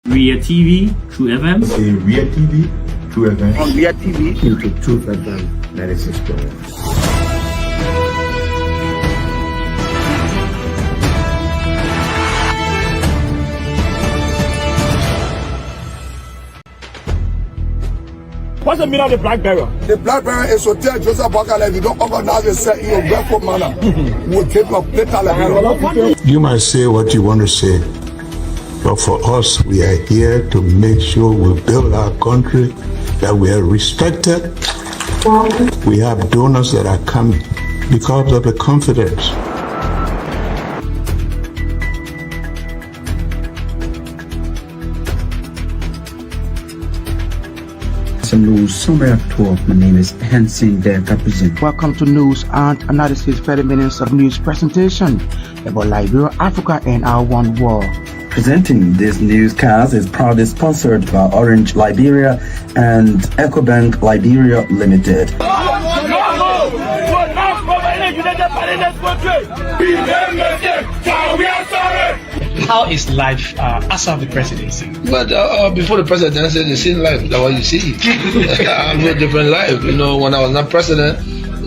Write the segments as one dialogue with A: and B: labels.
A: Ria TV, True FM.
B: Ria TV, True FM.
C: On Ria TV,
B: into True FM 96.1.
C: what's the meaning of the black barrier?
D: The black barrier is to tell Joseph Bakala, if you don't organize yourself in a grateful manner, we'll take your plate like
E: You might say what you want to say, but for us, we are here to make sure we build our country, that we are respected. We have donors that are coming because of the confidence.
F: Some news summary at 12. My name is Hansen Der Capuchin.
G: Welcome to News and Analysis 30 minutes of news presentation about Liberia, Africa, and our one world.
F: Presenting this newscast is proudly sponsored by Orange Liberia and EcoBank Liberia Limited.
H: How is life after the presidency?
I: But before the presidency, the same life, that's what you see. I live a different life. You know, when I was not president,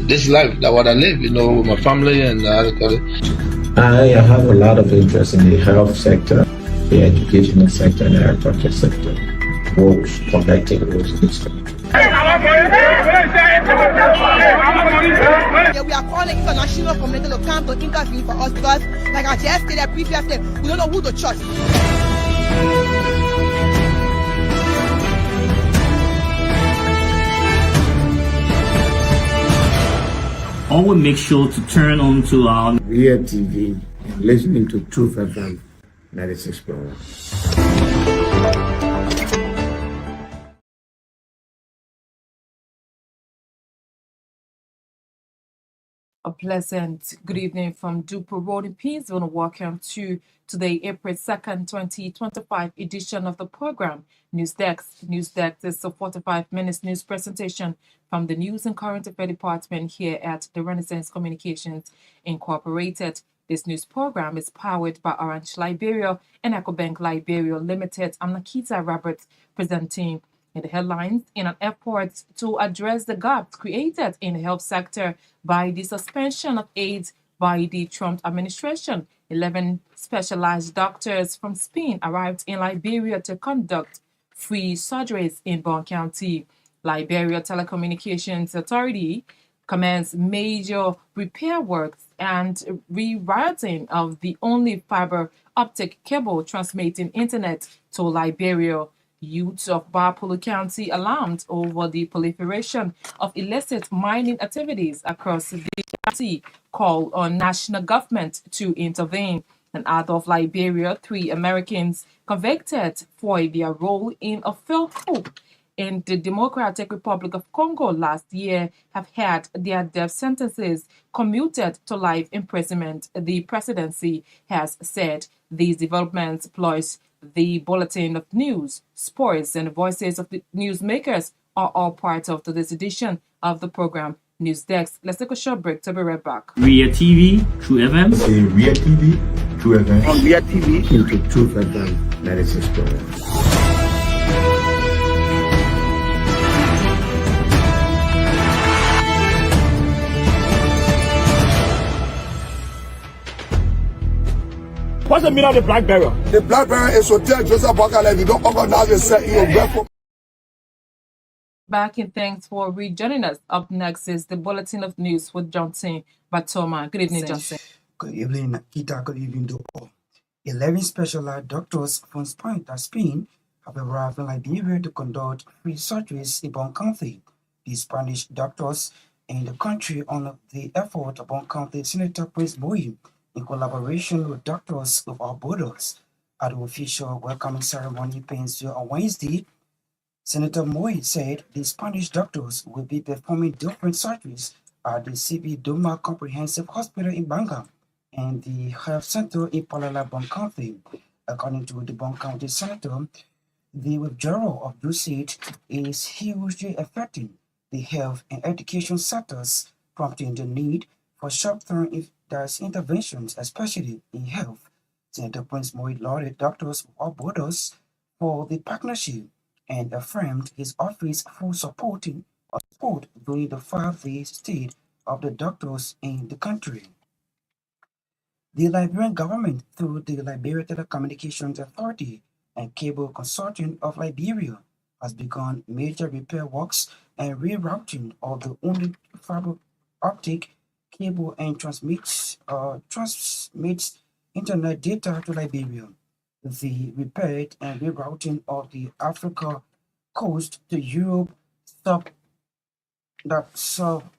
I: this life, that's what I live, you know, with my family and
B: I have a lot of interest in the health sector, the educational sector, and the agriculture sector. Roads, connecting roads and stuff.
J: Yeah, we are calling international community to come to intervene for us because, like I just stated previously, we don't know who to trust.
A: Always make sure to turn on to our
B: Ria TV and listening to True FM 96.1.
K: A pleasant good evening from Duper Road in Peace. Welcome to today, April 2nd, 2025 edition of the program News Desk. News Desk is a 45 minutes news presentation from the News and Current Affairs Department here at the Renaissance Communications Incorporated. This news program is powered by Orange Liberia and EcoBank Liberia Limited. I'm Naketa Roberts presenting in the headlines. In an effort to address the gaps created in the health sector by the suspension of aid by the Trump administration, 11 specialized doctors from Spain arrived in Liberia to conduct free surgeries in Bon County. Liberia Telecommunications Authority commenced major repair works and rerouting of the only fiber optic cable transmitting internet to Liberia. Youths of Bapulu County alarmed over the proliferation of illicit mining activities across the county, called on national government to intervene. And out of Liberia, 3 Americans convicted for their role in a failed coup in the Democratic Republic of Congo last year have had their death sentences commuted to life imprisonment, the presidency has said. These developments plus the bulletin of news, sports, and the voices of the newsmakers are all part of this edition of the program News Desk. Let's take a short break to be right back.
A: Ria TV, True FM.
B: Ria TV, True FM.
C: On Ria TV,
B: into True FM 96.1.
C: what's the meaning of the black barrier?
D: The black barrier is to tell Joseph Bakala, if you don't organize yourself in a grateful.
K: Back and thanks for rejoining us. Up next is the Bulletin of News with Johnson Gbarntolmah. Good evening, Johnson.
G: Good evening, Naketa. Good evening, Doko. 11 specialized doctors from Spain have arrived in Liberia to conduct free surgeries in Bon County. The Spanish doctors in the country on the effort of Bon County Senator Prince Myean in collaboration with Doctors Without Borders. At the official welcoming ceremony Pennsylvania on Wednesday, Senator Myean said the Spanish doctors will be performing different surgeries at the CB Doma Comprehensive Hospital in Banga and the Health Center in Palala, Bon County. According to the Bon County Senator, the withdrawal of usage is hugely affecting the health and education sectors, prompting the need for short-term interventions, especially in health. Senator Prince Myean lauded Doctors Without Borders for the partnership and affirmed his office full support during the 5-day stay of the doctors in the country. The Liberian government, through the Liberia Telecommunications Authority and Cable Consortium of Liberia, has begun major repair works and rerouting of the only fiber optic cable and transmits internet data to Liberia. The repaired and rerouting of the Africa coast to Europe submarine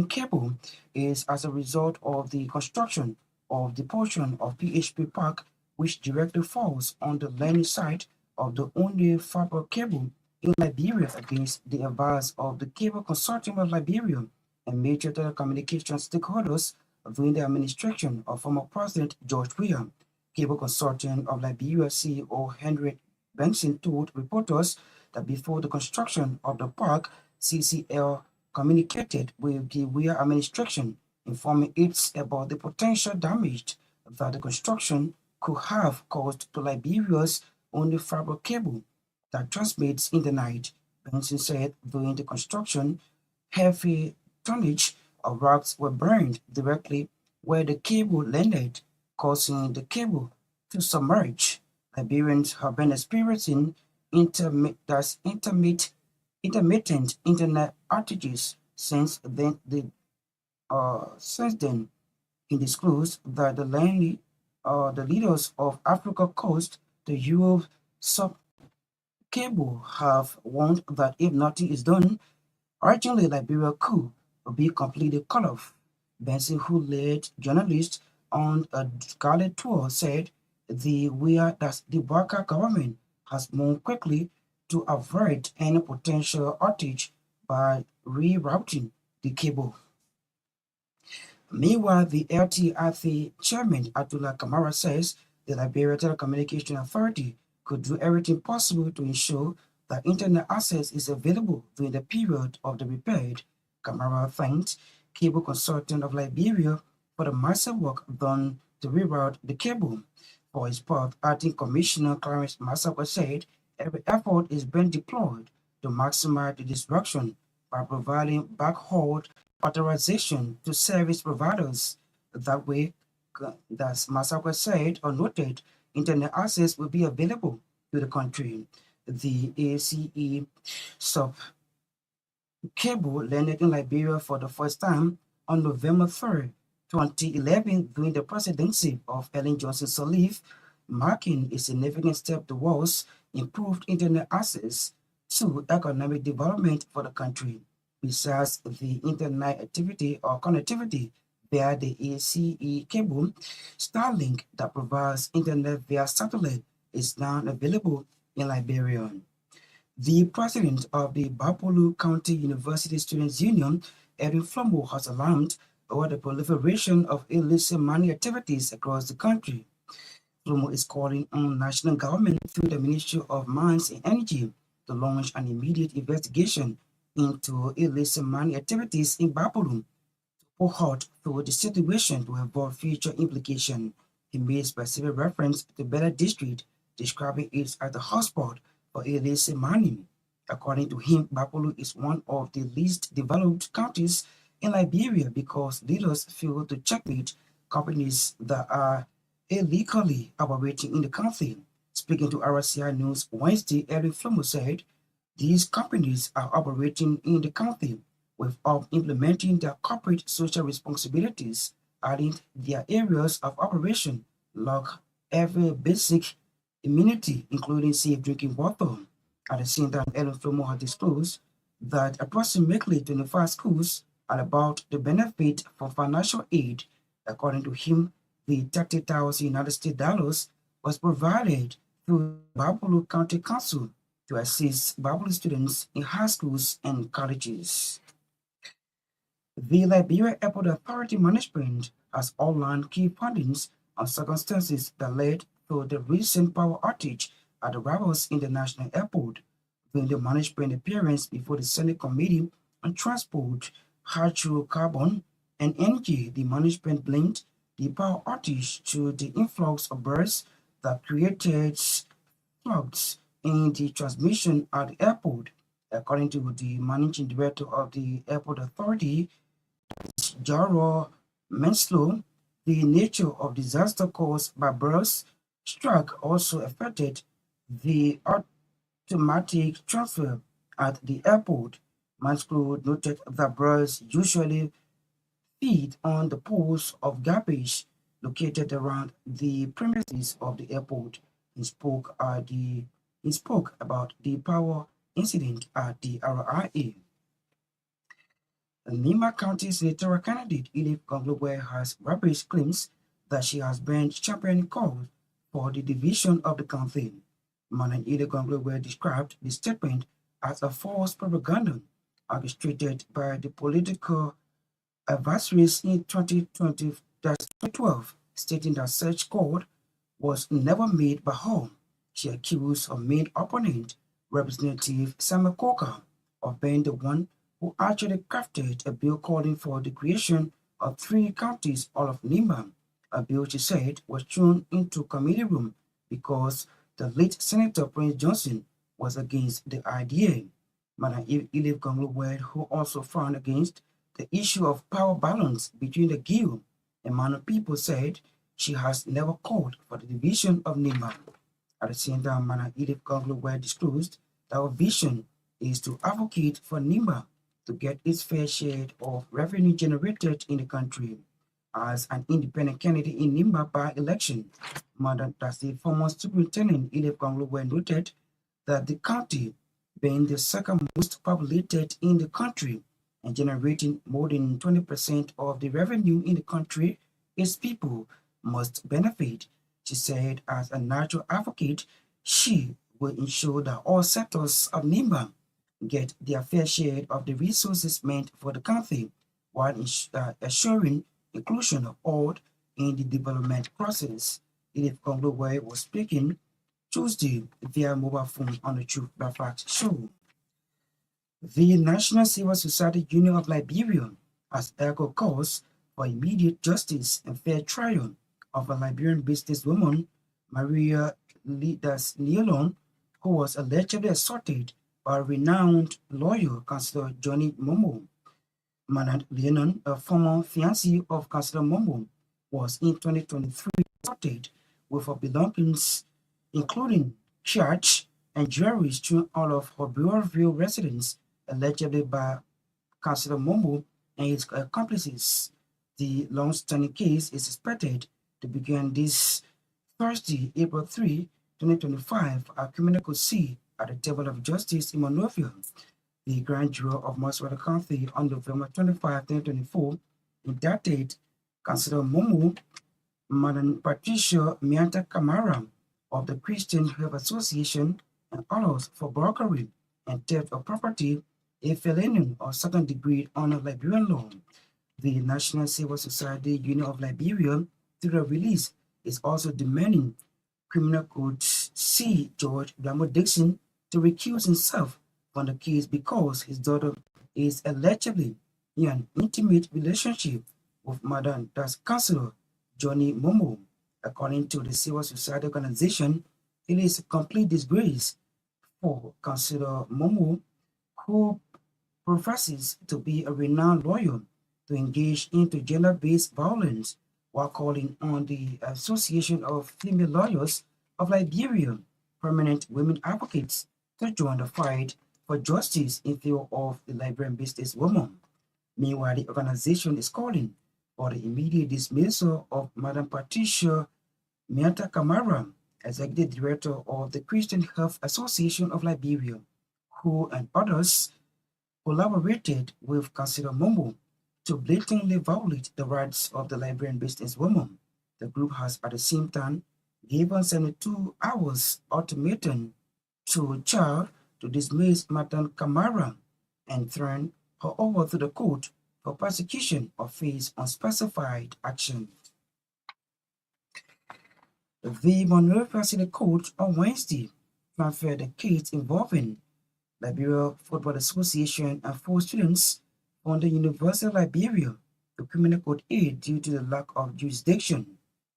G: cable is as a result of the construction of the portion of PHP Park which directly falls on the landing site of the only fiber cable in Liberia against the advice of the Cable Consortium of Liberia and major telecommunications stakeholders during the administration of former President George Weah. Cable Consortium of Liberia CEO Henry Benson told reporters that before the construction of the park, CCL communicated with the Weah administration, informing it about the potential damage that the construction could have caused to Liberia's only fiber cable that transmits in the night. Benson said during the construction, heavy tonnage of rocks were burned directly where the cable landed, causing the cable to submerge. Liberians have been experiencing intermittent internet outages since then. He disclosed that the leaders of Africa Coast, the Europe sub cable, have warned that if nothing is done, urgently Liberia could be completely cut off. Benson, who led journalists on a guided tour, said the Baka government has moved quickly to avoid any potential outage by rerouting the cable. Meanwhile, the LTIC chairman Abdullah Kamara says the Liberia Telecommunication Authority could do everything possible to ensure that internet access is available during the period of the repair. Kamara thanked Cable Consortium of Liberia for the massive work done to reroute the cable. For his part, Acting Commissioner Clarence Massawa said every effort is being deployed to maximize the disruption by providing backhaul authorization to service providers. That way, as Massawa said or noted, internet access will be available to the country. The ACE sub cable landed in Liberia for the first time on November 3rd, 2011 during the presidency of Ellen Johnson Sirleaf, marking a significant step towards improved internet access to economic development for the country. Besides the internet activity or connectivity via the ACE cable, Starlink that provides internet via satellite is now available in Liberia. The president of the Bapolu County University Students Union, Erin Flomo, has alarmed over the proliferation of illicit money activities across the country. Flomo is calling on national government through the Ministry of Mines and Energy to launch an immediate investigation into illicit money activities in Bapolu to halt through the situation to avoid future implication. He made specific reference to Bella District, describing it as the hotspot for illicit mining. According to him, Bapolu is one of the least developed counties in Liberia because leaders fail to checkmate companies that are illegally operating in the country. Speaking to RCI News Wednesday, Eric Flomo said these companies are operating in the country without implementing their corporate social responsibilities, adding their areas of operation lack every basic amenity, including safe drinking water. At the same time, Ellen Flomo has disclosed that approximately 25 schools are about to benefit from financial aid. According to him, the $30,000 was provided through Bapolu County Council to assist Bapolu students in high schools and colleges. The Liberia Airport Authority Management has outlined key findings and circumstances that led to the recent power outage at the Ravels International Airport. During the management appearance before the Senate Committee on Transport, Hydrocarbon, and Energy, the management blamed the power outage to the influx of birds that created clogs in the transmission at the airport. According to the managing director of the airport authority, Jaro Menslow, the nature of disaster caused by birds struck also affected the automatic transfer at the airport. Menslow noted that birds usually feed on the pools of garbage located around the premises of the airport. He spoke about the power incident at the RIA. Nima County senatorial candidate Edith Congloway has rubbish claims that she has been championing calls for the division of the campaign. Madam Edith Congloway described the statement as a false propaganda orchestrated by the political adversaries in 2012, stating that such call was never made by her. She accused her main opponent, Representative Samuel Coker, of being the one who actually crafted a bill calling for the creation of 3 counties all of Nima. A bill, she said, was thrown into committee room because the late Senator Prince Johnson was against the idea. Madam Elif Congloway, who also frowned against the issue of power balance between the guild and Mano people, said she has never called for the division of Nima. At the same time, Madam Edith Congloway disclosed that her vision is to advocate for Nima to get its fair share of revenue generated in the country. As an independent candidate in Nimba by election, Madam the former superintendent Edith Congloway noted that the county, being the second most populated in the country and generating more than 20% of the revenue in the country, its people must benefit. She said as a natural advocate, she will ensure that all sectors of Nimba get their fair share of the resources meant for the country, while assuring inclusion of all in the development process. Edith Congloway was speaking Tuesday via mobile phone on the Truth by Fact show. The National Civil Society Union of Liberia has echoed calls for immediate justice and fair trial of a Liberian businesswoman, Maria Lidas Leon, who was allegedly assaulted by renowned lawyer, Councillor Johnny Momo. Madam Leon, a former fiancée of Councillor Momo, was in 2023 assaulted with her belongings, including church and jewelry, through all of her Bureauville residence, allegedly by Councillor Momo and his accomplices. The long-standing case is expected to begin this Thursday, April 3, 2025, at Criminal C at the Table of Justice in Monrovia. The grand jury of Maswara County on November 25, 2024, indicted Councillor Momo, Madam Patricia Mianta Camara of the Christian Health Association, and others for burglary and theft of property, a felony or second degree under Liberian law. The National Civil Society Union of Liberia, through a release, is also demanding Criminal Code C. George Blamo Dixon to recuse himself from the case because his daughter is allegedly in an intimate relationship with Madam Councillor Johnny Momo. According to the Civil Society organization, it is a complete disgrace for Councillor Momo, who professes to be a renowned lawyer, to engage into gender-based violence while calling on the Association of Female Lawyers of Liberia, prominent women advocates, to join the fight for justice in favor of the Liberian businesswoman. Meanwhile, the organization is calling for the immediate dismissal of Madam Patricia Mianta Camara, Executive Director of the Christian Health Association of Liberia, who and others collaborated with Councillor Momo to blatantly violate the rights of the Liberian businesswoman. The group has at the same time given 72 hours ultimatum to child to dismiss Madam Camara and turn her over to the court for prosecution or face unspecified action. The Monrovia City Court on Wednesday transferred the case involving Liberia Football Association and 4 students from the University of Liberia to Criminal Court 8 due to the lack of jurisdiction.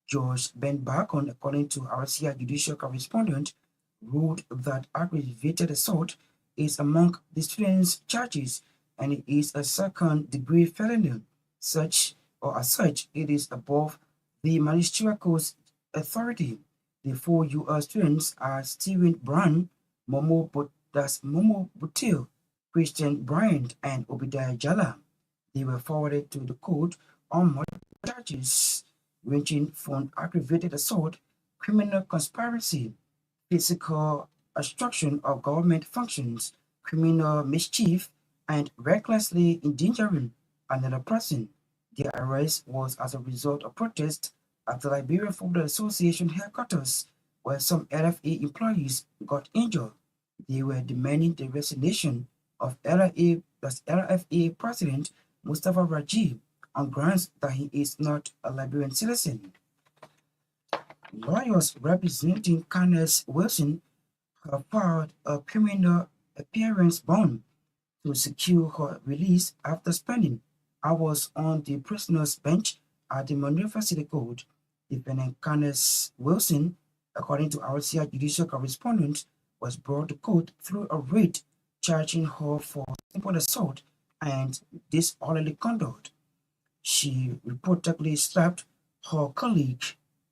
G: George Ben Bacon, according to RCI judicial correspondent, ruled that aggravated assault is among the students' charges and it is a second-degree felony. As such, it is above the ministerial court's authority. The 4 U.S. students are Stephen Brown, Momo Butil, Christian Bryant, and Obadiah Jala. They were forwarded to the court on multiple charges ranging from aggravated assault, criminal conspiracy, physical obstruction of government functions, criminal mischief, and recklessly endangering another person. Their arrest was as a result of protest at the Liberian Football Association headquarters, where some LFA employees got injured. They were demanding the resignation of LFA President Mustafa Raji on grounds that he is not a Liberian citizen. Lawyers representing Candace Wilson have filed a criminal appearance bond to secure her release after spending hours on the prisoner's bench at the Monrovia City Court. Defendant Candace Wilson, according to RCI judicial correspondent, was brought to court through a raid charging her for simple assault and disorderly conduct. She reportedly slapped her colleague,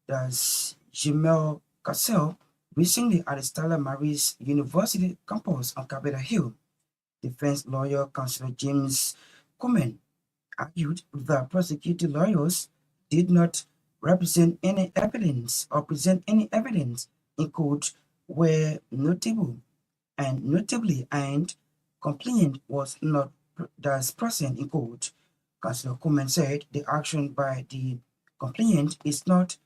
G: that's Jamel Cassell, recently at the Stella Maris University campus on Capitol Hill. Defense lawyer Counsel James Komen argued that prosecuting lawyers did not represent any evidence or present any evidence in court where notably and complaint was not thus present in court. Counsel Komen said the action by the complainant is not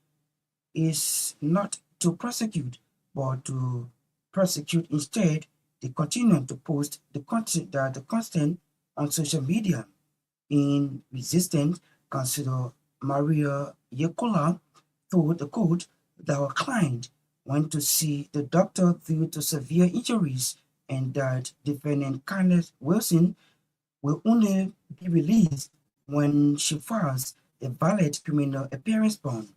G: to prosecute, but to prosecute instead. They continue to post the content on social media. In resistance, Counsel Maria Yekola told the court that her client went to see the doctor due to severe injuries and that defendant Candace Wilson will only be released when she files a valid criminal appearance bond.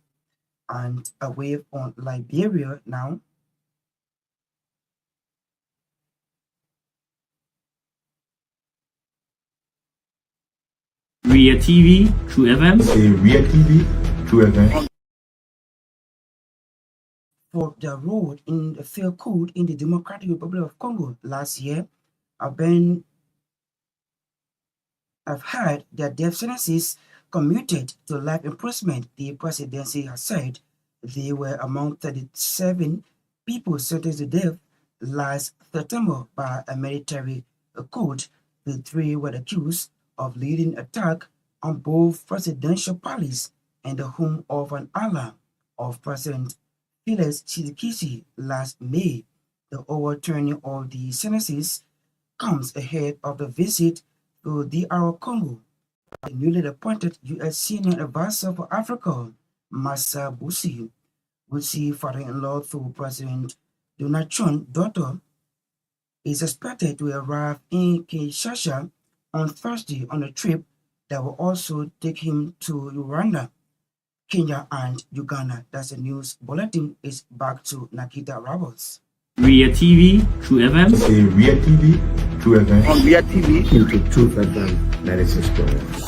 G: And away from Liberia now.
A: Ria TV, True FM.
E: Ria TV, True FM.
G: For their role in the field coup in the Democratic Republic of Congo last year, have had their death sentences commuted to life imprisonment. The presidency has said they were among 37 people sentenced to death last September by a military court. The 3 were accused of leading attack on both presidential palace and the home of an ally of President Felix Tshisekedi last May. The overturning of the sentences comes ahead of the visit to DR Congo. The newly appointed U.S. Senior Advisor for Africa, Massa Busi, father-in-law to President Donald Trump's daughter, is expected to arrive in Kinshasa on Thursday on a trip that will also take him to Rwanda, Kenya, and Uganda. That's the news bulletin. Is back to Naketa Roberts.
A: Ria TV, True FM.
E: Ria TV, True FM.
C: On Ria TV,
B: into Truth FM 96.1.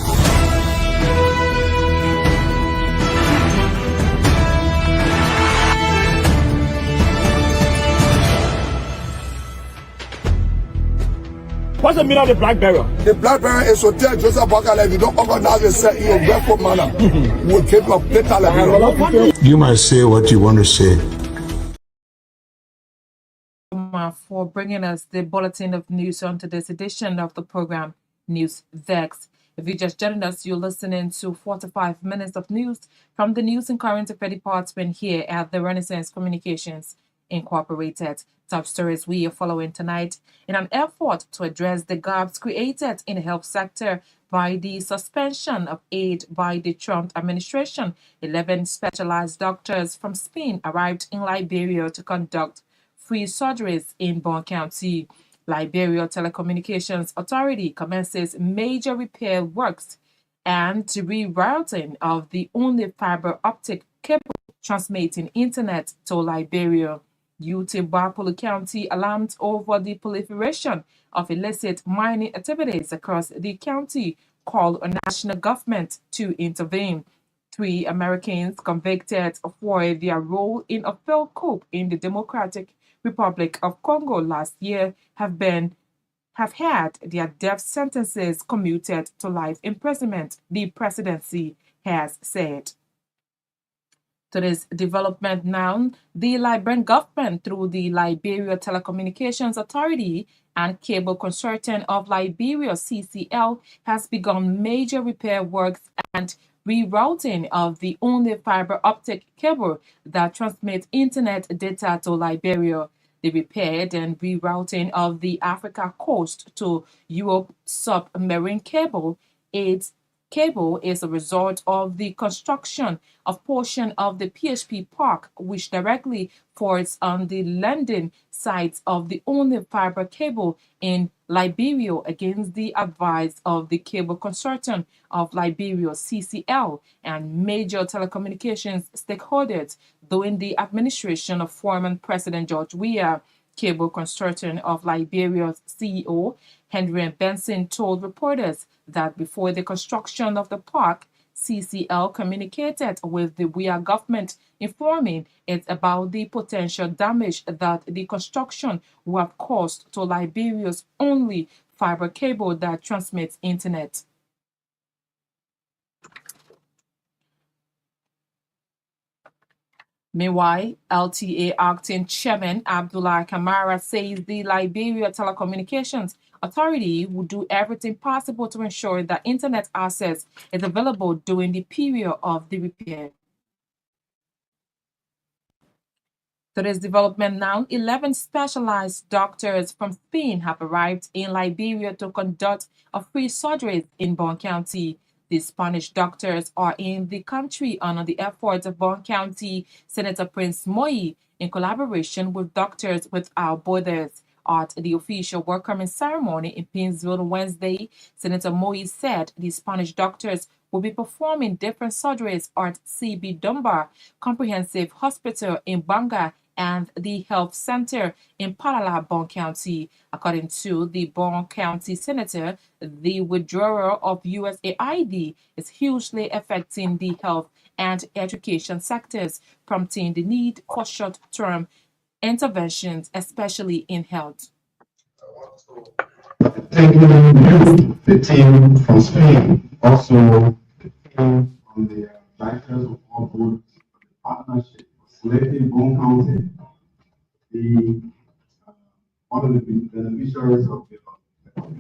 C: what's the meaning of the black barrier?
D: The black barrier is to tell Joseph Bakala, if you don't organize yourself in a respectful manner, we'll keep your plate Liberia.
E: You might say what you want to say.
K: For bringing us the bulletin of news on today's edition of the program News Vex. If you just joined us, you're listening to 45 minutes of news from the News and Current Affairs Department here at the Renaissance Communications Incorporated. Top stories we are following tonight. In an effort to address the gaps created in the health sector by the suspension of aid by the Trump administration, 11 specialized doctors from Spain arrived in Liberia to conduct free surgeries in Bon County. Liberia Telecommunications Authority commences major repair works and rerouting of the only fiber optic cable transmitting internet to Liberia. Youth in Barpolo County alarmed over the proliferation of illicit mining activities across the county called on national government to intervene. 3 Americans convicted for their role in a failed coup in the Democratic Republic of Congo last year have had their death sentences commuted to life imprisonment, the presidency has said. To this development now, the Liberian government, through the Liberia Telecommunications Authority and Cable Consortium of Liberia, CCL, has begun major repair works and rerouting of the only fiber optic cable that transmits internet data to Liberia. The repaired and rerouting of the Africa coast to Europe submarine cable is a result of the construction of portion of the PHP Park, which directly falls on the landing sites of the only fiber cable in Liberia against the advice of the Cable Consortium of Liberia, CCL, and major telecommunications stakeholders during the administration of former President George Weah. Cable Consortium of Liberia's CEO, Henry Benson, told reporters that before the construction of the park, CCL communicated with the Weah government, informing it about the potential damage that the construction would have caused to Liberia's only fiber cable that transmits internet. Meanwhile, LTA Acting Chairman Abdullah Kamara says the Liberia Telecommunications Authority will do everything possible to ensure that internet access is available during the period of the repair. To this development now, 11 specialized doctors from Spain have arrived in Liberia to conduct a free surgery in Bon County. The Spanish doctors are in the country under the efforts of Bon County Senator Prince Myean in collaboration with Doctors Without Borders. At the official welcoming ceremony in Painesville on Wednesday, Senator Myean said the Spanish doctors will be performing different surgeries at CB Dunbar Comprehensive Hospital in Banga and the Health Center in Palala, Bon County. According to the Bon County Senator, the withdrawal of USAID is hugely affecting the health and education sectors, prompting the need for short-term interventions, especially in health.
L: Thank you, the team from Spain, also the team from the directors of all boards, the partnership, selecting Bon County, one of the beneficiaries of the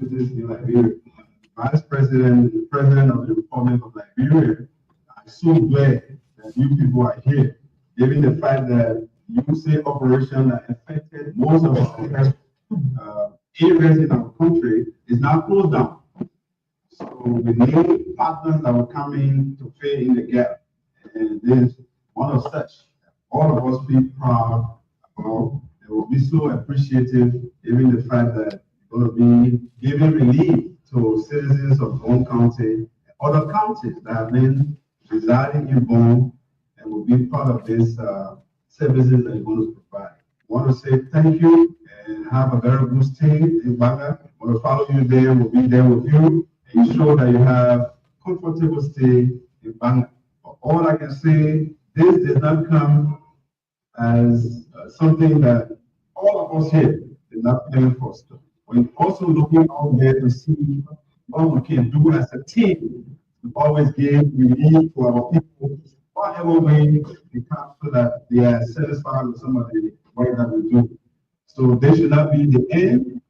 L: business in Liberia, Vice President, the President of the Republic of Liberia. I'm so glad that you people are here, given the fact that you say operation that affected most of our areas in our country is now closed down. So we need partners that will come in to fill in the gap. And this is one of such. All of us be proud about. It will be so appreciative, given the fact that we're going to be giving relief to citizens of Bon County and other counties that have been residing in Bon and will be part of this services that you're going to provide. I want to say thank you and have a very good stay in Banga. I want to follow you there, we'll be there with you, and ensure that you have comfortable stay in Banga. But all I can say, this does not come as something that all of us here is not paying for. We're also looking out there to see what we can do as a team to always give relief to our people, whatever way we can, so that they are satisfied with some of the work that we do. So this should not be the end.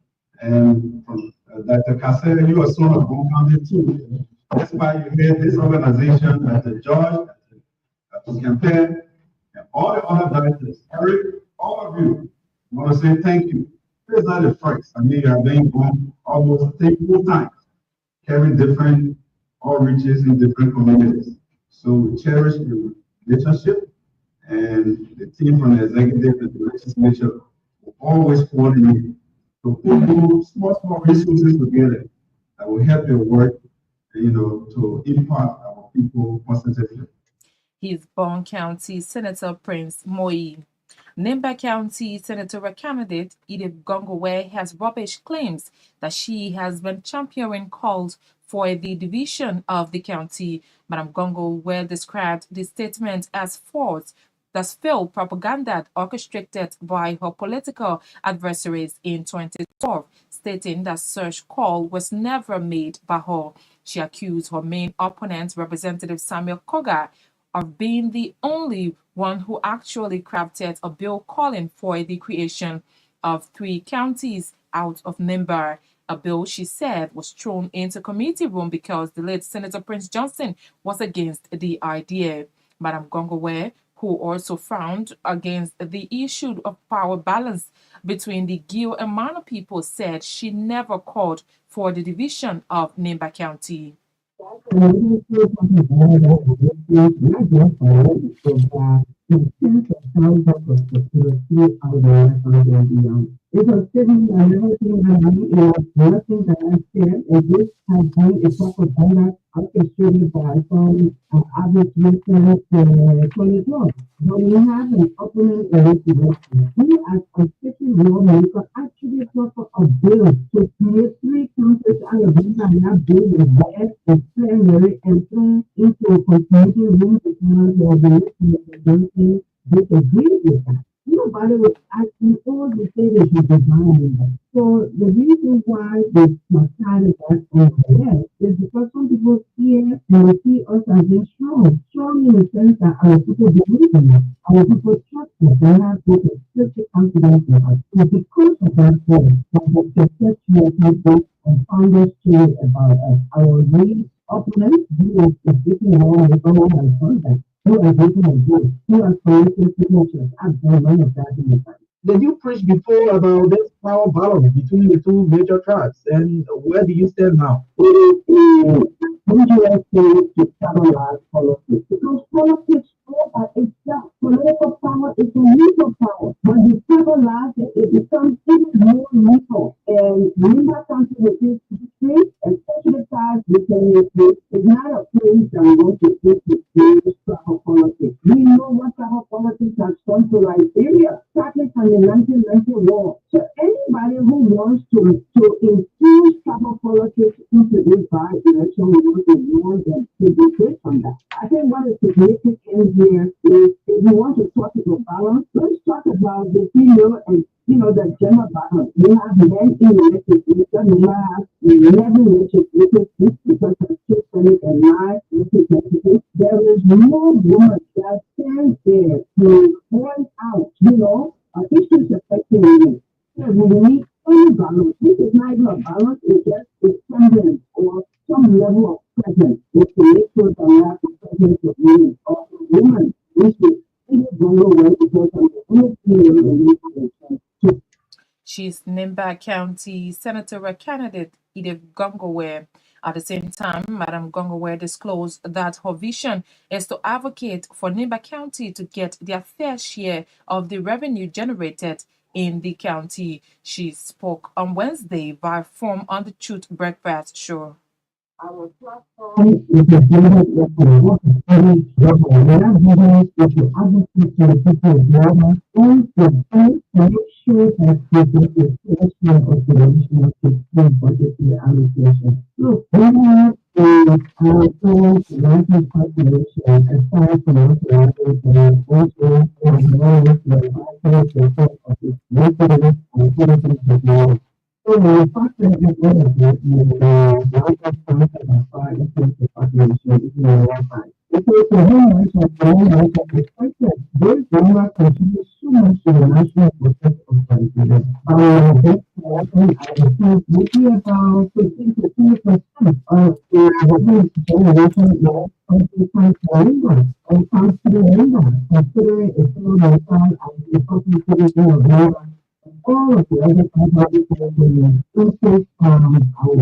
L: And from Dr. Cassell, you are son of Bon County too. That's why you hear this organization, Dr. George, Dr. Campaign, and all the other directors, Eric, all of you, I want to say thank you. This is not the first. I mean, you have been going almost 3 times, carrying different outreaches in different communities. So we cherish the relationship, and the team from the executive and the legislature will always coordinate to put small resources together that will help your work, to impact our people positively.
K: his Bond County Senator Prince Myean. Nimba County senatorial candidate Edith Gongwe has rubbished claims that she has been championing calls for the division of the county. Madam Gongwe described the statement as false, thus failed propaganda orchestrated by her political adversaries in 2012, stating that such call was never made by her. She accused her main opponent, Representative Samuel Koga, of being the only one who actually crafted a bill calling for the creation of 3 counties out of Nimba. A bill, she said, was thrown into committee room because the late Senator Prince Johnson was against the idea. Madam Gongwe, who also frowned against the issue of power balance between the Gio and Mano people, said she never called for the division of Nimba County.
M: It was given and everything I knew it was nothing that I said, and this has been a propaganda orchestrated by some average listeners in 2012. But we have an opening election. We as constituent lawmakers actually offer a bill to create 3 counties out of Nimba, and that bill is read and plenary and thrown into a committee room because of the listeners disagree with that. Nobody was asking all the states who designed it. So the reason why this Makata got over the head is because some people hear and see us as being strong. Strong in the sense that our people believe in us, our people trust us, they have such a confidence in us. So because of that fact, that the perceptual people and founders care about us. Our main opponents, who is speaking along with someone has done that. Who are making a good, who are creating signatures. I've done none of that in the past. Did you preach before about this power balance between the 2 major tribes? And where do you stand now? It is dangerous to catalyze politics because politics all by itself. Political power is a lethal power. When you catalyze it, it becomes even more lethal. And Nimba County with this history, especially ties with the is not a place that we want to take with tribal politics. We know what tribal politics has done to Liberia, starting from the 1990 war. So anybody who wants to infuse tribal politics into this by-election, we want to warn them to be free from that. I think what is significant here is if you want to talk about balance, let's talk about the female and the gender balance. We have men in the legislature, we have 11 legislators, because of 2 Senate and 9 legislators. There is no woman that stands there to point out, issues affecting women. So we need any balance. This is not even a balance, it's just a semblance or some level of presence to make sure that we have the presence of women or women. We should really go away because of the only female in this election.
K: She's Nimba County senatorial candidate Edith Gongwe. At the same time, Madam Gongwe disclosed that her vision is to advocate for Nimba County to get their fair share of the revenue generated in the county. She spoke on Wednesday by phone on the Truth Breakfast show.
M: Our platform is a business record. That business is to advocate to the people of Ghana and to make sure that they get the fair of the national budgetary allocation. Look, we have our current national population as far as financial allocation, also the so the fact that we go to the largest country by far in terms of population is in the left side. Because the human rights are respected. This number contributes so much to the national process of Nigeria. This election, I think, would be about 15 to 20% of the women's generation of 2021 and comes to the number, considering it's still my time as the person citizen of Ghana. All of the other countries increase our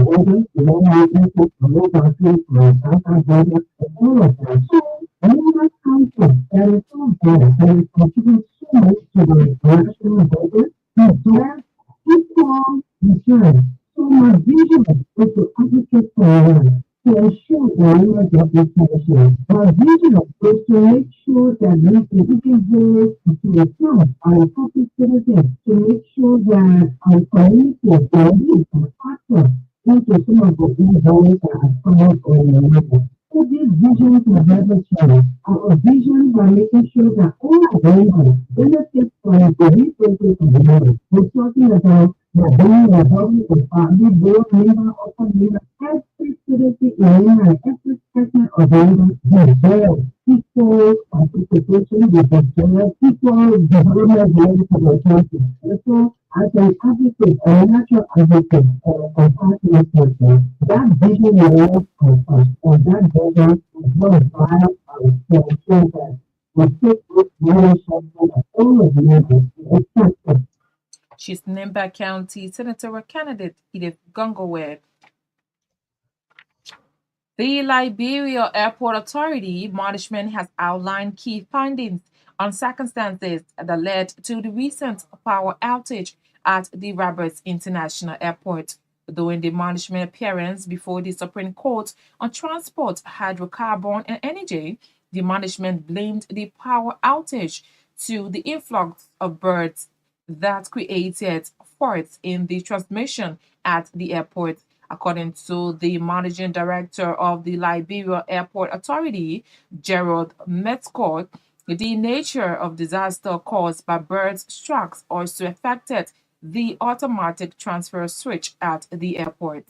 M: borders, the long increase the low countries, the outside borders, and all of that. So, another country that is so good, that is contributing so much to the national budget, deserves equal return. So, my vision is to advocate for women to ensure that areas of discussion. Our vision is to make sure that we can go to account our public citizens, to make sure that our community values are factored into some of the events that are found on the level. So these visions are never changed. Our vision by making sure that all our members benefit from the resources of the world. We're talking about the being a body, the family, board member, upper member, every citizen in India, every segment of India deserves equal participation, they deserve equal development related to their country. And so, as an advocate, a natural advocate for compassionate person, that vision will confirm, and that vision is what drives our to ensure that we take this very something that all of the members expect.
K: She's Nimba County Senatorial candidate Edith Gungowed. The Liberia Airport Authority management has outlined key findings on circumstances that led to the recent power outage at the Roberts International Airport. During the management appearance before the Supreme Court on transport, hydrocarbon, and energy, the management blamed the power outage to the influx of birds that created faults in the transmission at the airport. According to the managing director of the Liberia Airport Authority, Gerald Metcalf, the nature of disaster caused by birds' strikes also affected the automatic transfer switch at the airport.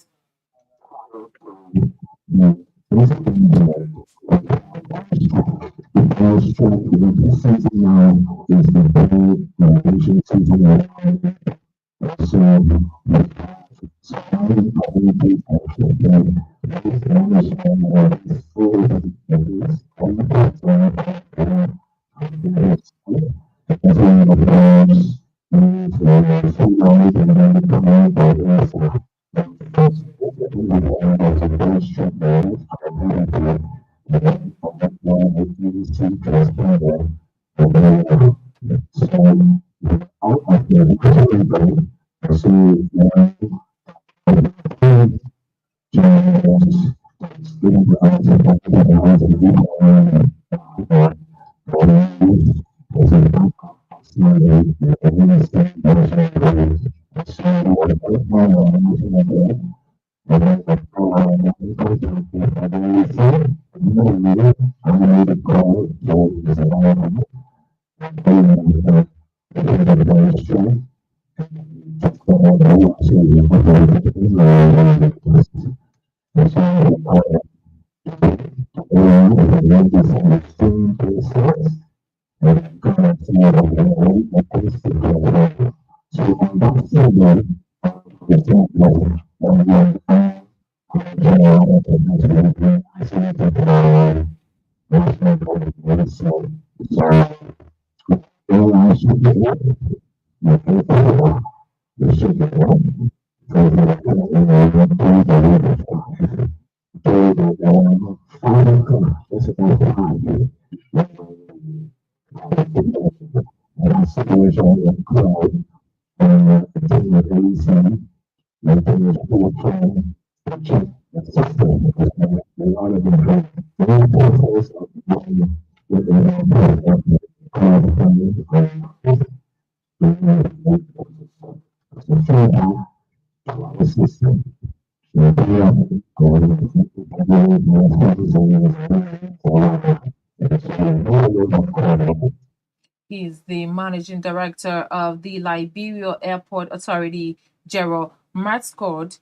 K: He is the managing director of the Liberia Airport Authority, Gerald Metcalf,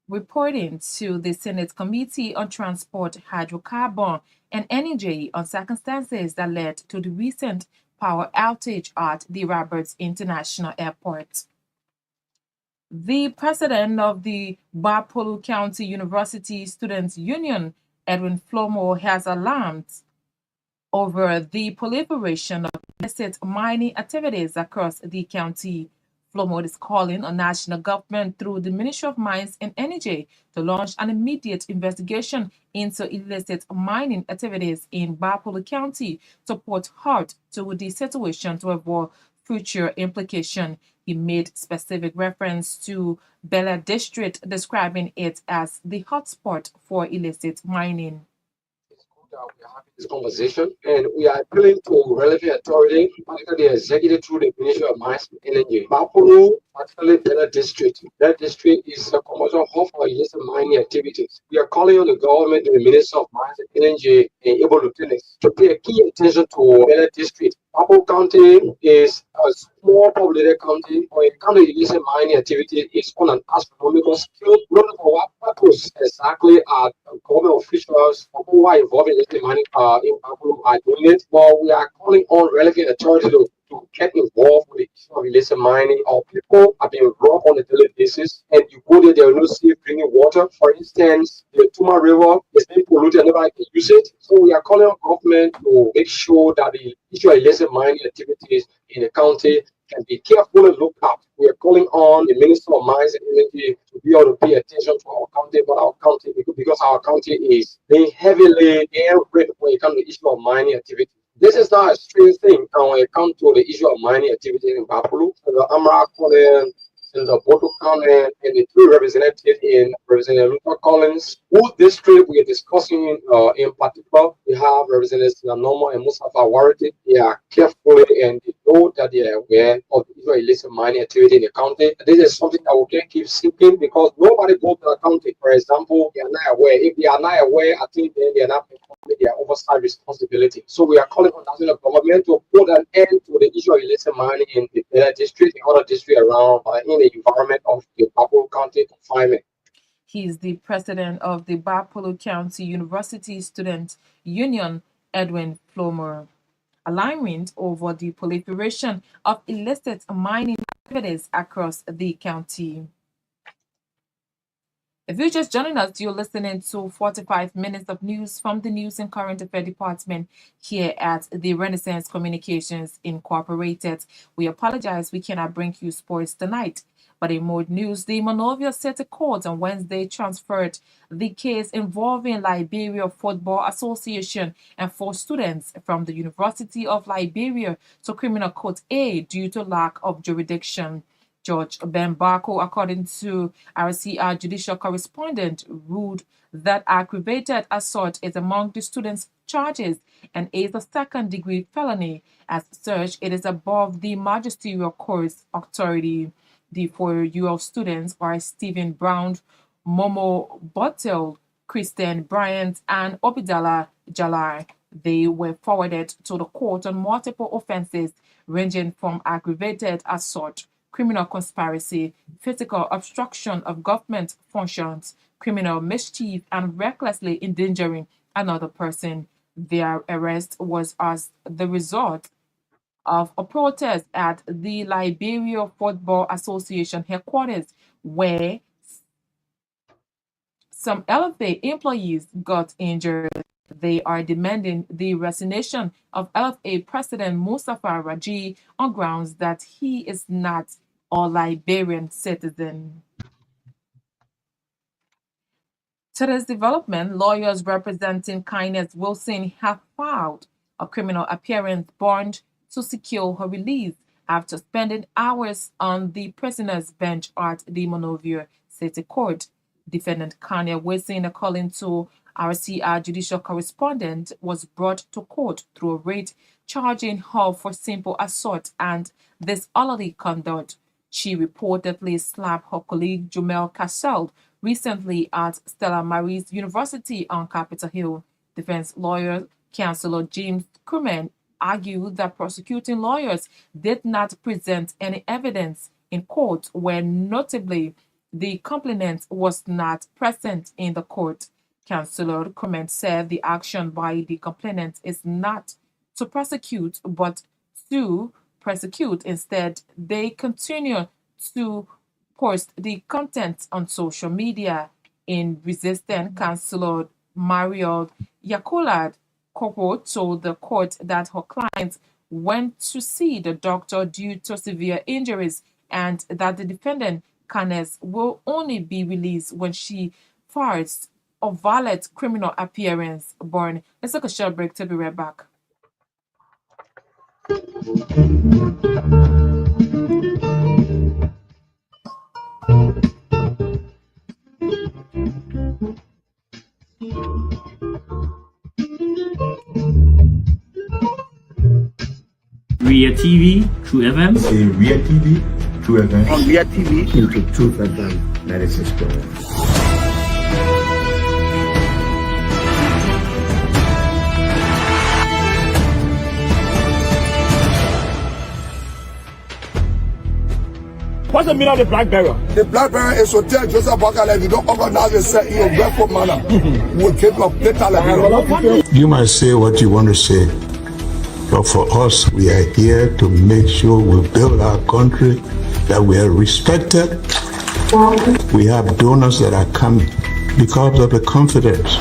K: reporting to the Senate Committee on Transport, Hydrocarbon, and Energy on circumstances that led to the recent power outage at the Roberts International Airport. The president of the Bapolu County University Students Union, Edwin Flomo, has alarmed over the proliferation of illicit mining activities across the county. Flomo is calling on national government through the Ministry of Mines and Energy to launch an immediate investigation into illicit mining activities in Bapolu County to put halt to the situation to avoid future implication. He made specific reference to Bela District, describing it as the hotspot for illicit mining.
N: we are having this conversation, and we are appealing to relevant authority, particularly the executive through the Ministry of Mines and Energy. Bapolo, particularly Bella District. That district is a commercial hub for illicit mining activities. We are calling on the government and the Minister of Mines and Energy and able lieutenants to pay key attention to Bella District. Bapolo County is a small populated county. When it comes to illicit mining activity, it's on an astronomical scale. We don't know for what purpose exactly are government officials who are involved in illicit mining in Bapolo are doing it. But we are calling on relevant authorities to get involved with the issue of illicit mining. Our people are being robbed on a daily basis, and you go there is no safe drinking water. For instance, the Tuma River is being polluted, and nobody can use it. So we are calling on government to make sure that the issue of illicit mining activities in the county can be carefully looked at. We are calling on the Minister of Mines and Energy to be able to pay attention to our county, but our county, because our county is being heavily air-raped when it comes to the issue of mining activity. This is not a strange thing when it comes to the issue of mining activity in Bapolo. The Amara Collins, in the Boto County, and the three representatives in Representative Luther Collins, whose district we are discussing in particular. We have Representatives Nanoma and Mustafa Warity. They are carefully and they know that they are aware of the issue of illicit mining activity in the county. This is something that we can keep seeking because nobody goes to the county. For example, they are not aware. If they are not aware, I think then they are not performing their oversight responsibility. So we are calling on national government to put an end to the issue of illicit mining in the district and other districts around in the environment of the Bapolo County confinement.
K: He is the president of the Bapolo County University Student Union, Edwin Plomer. Alignment over the proliferation of illicit mining activities across the county. If you're just joining us, you're listening to 45 minutes of news from the News and Current Affairs Department here at the Renaissance Communications Incorporated. We apologize we cannot bring you sports tonight. But in more news, the Monrovia City Court on Wednesday transferred the case involving Liberia Football Association and 4 students from the University of Liberia to Criminal Court A due to lack of jurisdiction. Judge Ben Barco, according to RCR judicial correspondent, ruled that aggravated assault is among the students' charges and is a second-degree felony. As such, it is above the magisterial court's authority. The 4 UL students are Stephen Brown, Momo Bottel, Kristen Bryant, and Obidala Jalar. They were forwarded to the court on multiple offenses ranging from aggravated assault, criminal conspiracy, physical obstruction of government functions, criminal mischief, and recklessly endangering another person. Their arrest was as the result of a protest at the Liberia Football Association headquarters, where some LFA employees got injured. They are demanding the resignation of LFA President Mustafa Raji on grounds that he is not a Liberian citizen. To this development, lawyers representing Kindness Wilson have filed a criminal appearance bond to secure her release after spending hours on the prisoner's bench at the Monrovia City Court. Defendant Kanye Wilson, according to RCR judicial correspondent, was brought to court through a raid charging her for simple assault and disorderly conduct. She reportedly slapped her colleague Jumel Cassell recently at Stella Maris University on Capitol Hill. Defense lawyer Counselor James Crumman argued that prosecuting lawyers did not present any evidence in court where notably the complainant was not present in the court. Counselor Crumman said the action by the complainant is not to prosecute but to prosecute. Instead, they continue to post the content on social media. In resistance, Counselor Mario Yakulad Koko told the court that her client went to see the doctor due to severe injuries and that the defendant, Canes, will only be released when she files a valid criminal appearance bond. Let's take a short break to be right back.
A: Ria TV, True FM.
B: Say Ria TV, True FM.
C: On Ria TV.
B: Into True FM 96.1.
C: What's the meaning of the black barrier?
D: The black barrier is to tell Joseph Bakala, if you don't organize yourself in your barefoot manner, we'll keep your later like
E: You might say what you want to say, but for us, we are here to make sure we build our country, that we are respected. We have donors that are coming because of the confidence.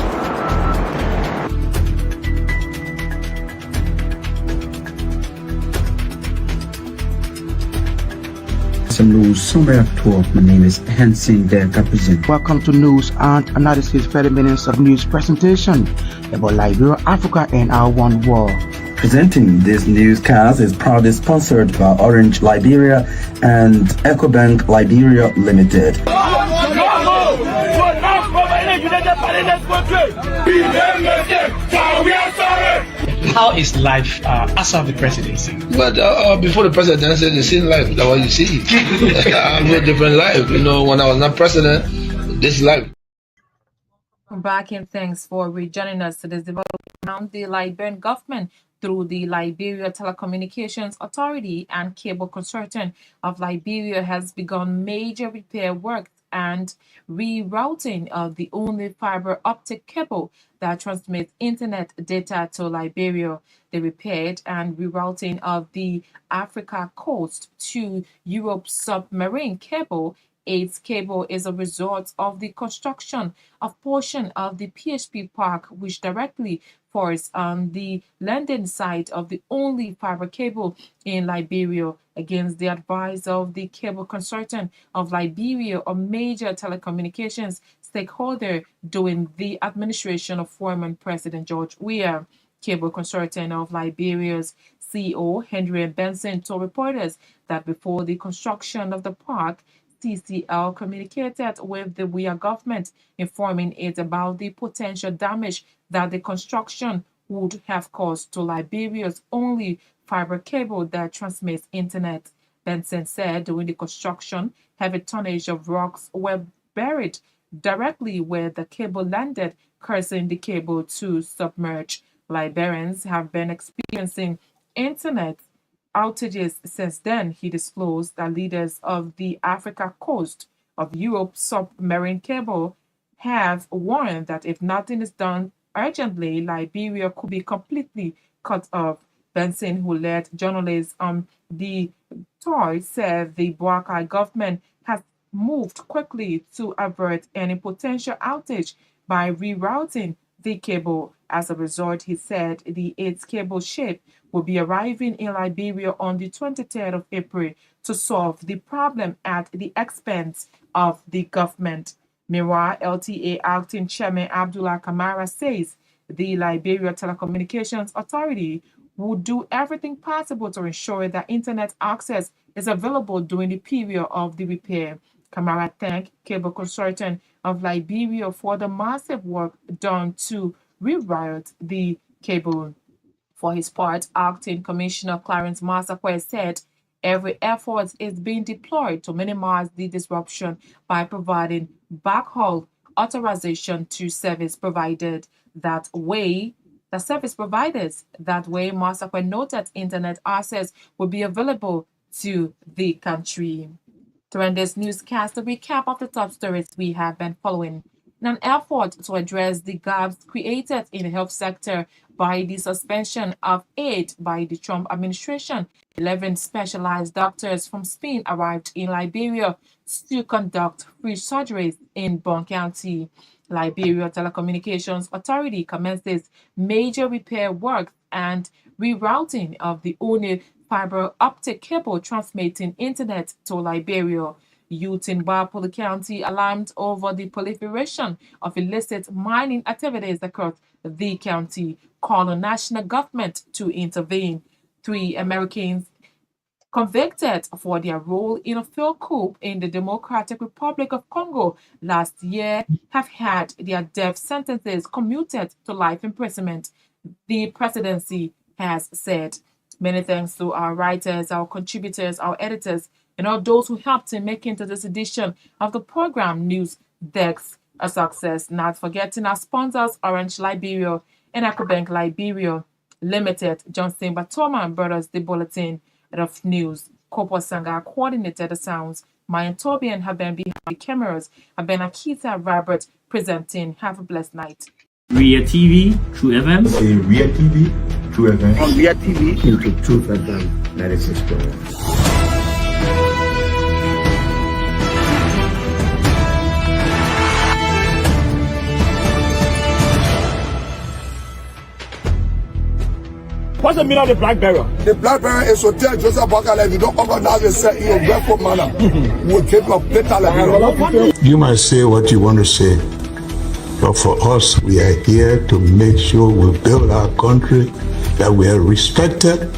F: Some news summary of 12. My name is Hansen the Represent.
O: Welcome to News and Analysis, 30 minutes of news presentation about Liberia, Africa, and our one world.
F: Presenting this newscast is proudly sponsored by Orange Liberia and EcoBank Liberia Limited.
H: How is life after the presidency?
I: But before the presidency, the same life that what you see. I live a different life. You know, when I was not president, this life.
K: Back in, thanks for rejoining us to this development around the Liberian government through the Liberia Telecommunications Authority and Cable Consortium of Liberia has begun major repair work and rerouting of the only fiber optic cable that transmits internet data to Liberia. The repaired and rerouting of the Africa coast to Europe submarine cable AIDS cable is a result of the construction of portion of the PHP park, which directly falls on the landing site of the only fiber cable in Liberia. Against the advice of the Cable Consortium of Liberia, a major telecommunications stakeholder during the administration of former President George Weah. Cable Consortium of Liberia's CEO Henry Benson told reporters that before the construction of the park, CCL communicated with the Weah government, informing it about the potential damage that the construction would have caused to Liberia's only fiber cable that transmits internet. Benson said during the construction, heavy tonnage of rocks were buried directly where the cable landed, causing the cable to submerge. Liberians have been experiencing internet outages since then. He disclosed that leaders of the Africa coast of Europe submarine cable have warned that if nothing is done urgently, Liberia could be completely cut off. Benson, who led journalists on the tour, said the Boakai government has moved quickly to avert any potential outage by rerouting the cable. As a result, he said the AIDS cable ship will be arriving in Liberia on the 23rd of April to solve the problem at the expense of the government. Meanwhile, LTA Acting Chairman Abdullah Kamara says the Liberia Telecommunications Authority will do everything possible to ensure that internet access is available during the period of the repair. Kamara thanked Cable Consortium of Liberia for the massive work done to reroute the cable. For his part, Acting Commissioner Clarence Masakwe said every effort is being deployed to minimize the disruption by providing backhaul authorization to service providers. That way, Masakwe noted internet access will be available to the country. During this newscast, a recap of the top stories we have been following. In an effort to address the gaps created in the health sector by the suspension of aid by the Trump administration, 11 specialized doctors from Spain arrived in Liberia to conduct free surgeries in Bon County. Liberia Telecommunications Authority commences major repair work and rerouting of the only fiber optic cable transmitting internet to Liberia. Youth in Bapolo County alarmed over the proliferation of illicit mining activities across the county, call on national government to intervene. 3 Americans convicted for their role in a failed coup in the Democratic Republic of Congo last year have had their death sentences commuted to life imprisonment, the presidency has said. Many thanks to our writers, our contributors, our editors, and all those who helped in making to this edition of the program News Desk a success. Not forgetting our sponsors, Orange Liberia and EcoBank Liberia Limited, Johnson Gbarntolmah and Brothers, the Bulletin of News. Kopo Sanga coordinated the sounds. Myean Torgbean have been behind the cameras. I've been Naketa Roberts presenting. Have a blessed night.
A: Ria TV, True FM.
B: Say Ria TV, True FM. On Ria TV, into True FM 96.1.
C: What's the meaning of the black barrier?
D: The black barrier is to tell Joseph Bakala, if you don't organize yourself in your grateful manner, we'll take your plate Liberia.
E: You might say what you want to say, but for us, we are here to make sure we build our country, that we are respected.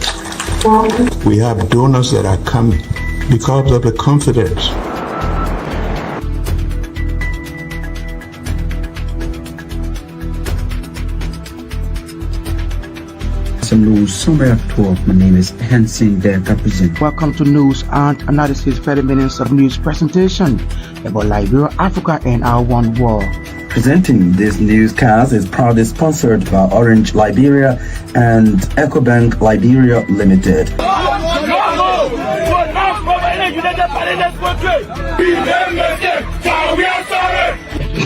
E: We have donors that are coming because of the confidence.
F: Some news summary of 12. My name is Hansen the representative.
O: Welcome to News and Analysis 30 minutes of news presentation about Liberia, Africa, and our one world.
F: Presenting this newscast is proudly sponsored by Orange Liberia and EcoBank Liberia Limited.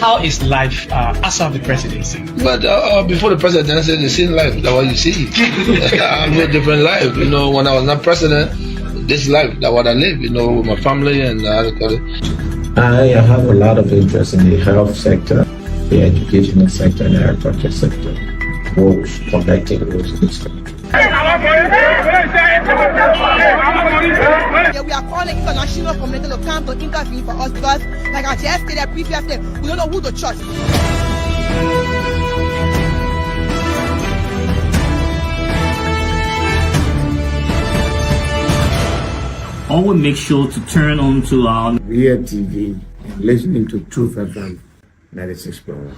H: How is life after the presidency?
I: But before the presidency, the same life that what you see. I live a different life. You know, when I was not president, this life that what I live. You know, with my family and
B: I have a lot of interest in the health sector, the educational sector, and the agriculture sector. Roads, connecting roads in this country.
J: Yeah, we are calling international community to come to intervene for us because, like I just stated previously, we don't know who to trust.
A: Always make sure to turn on to our
B: Ria TV and listening to Truth FM 96.1.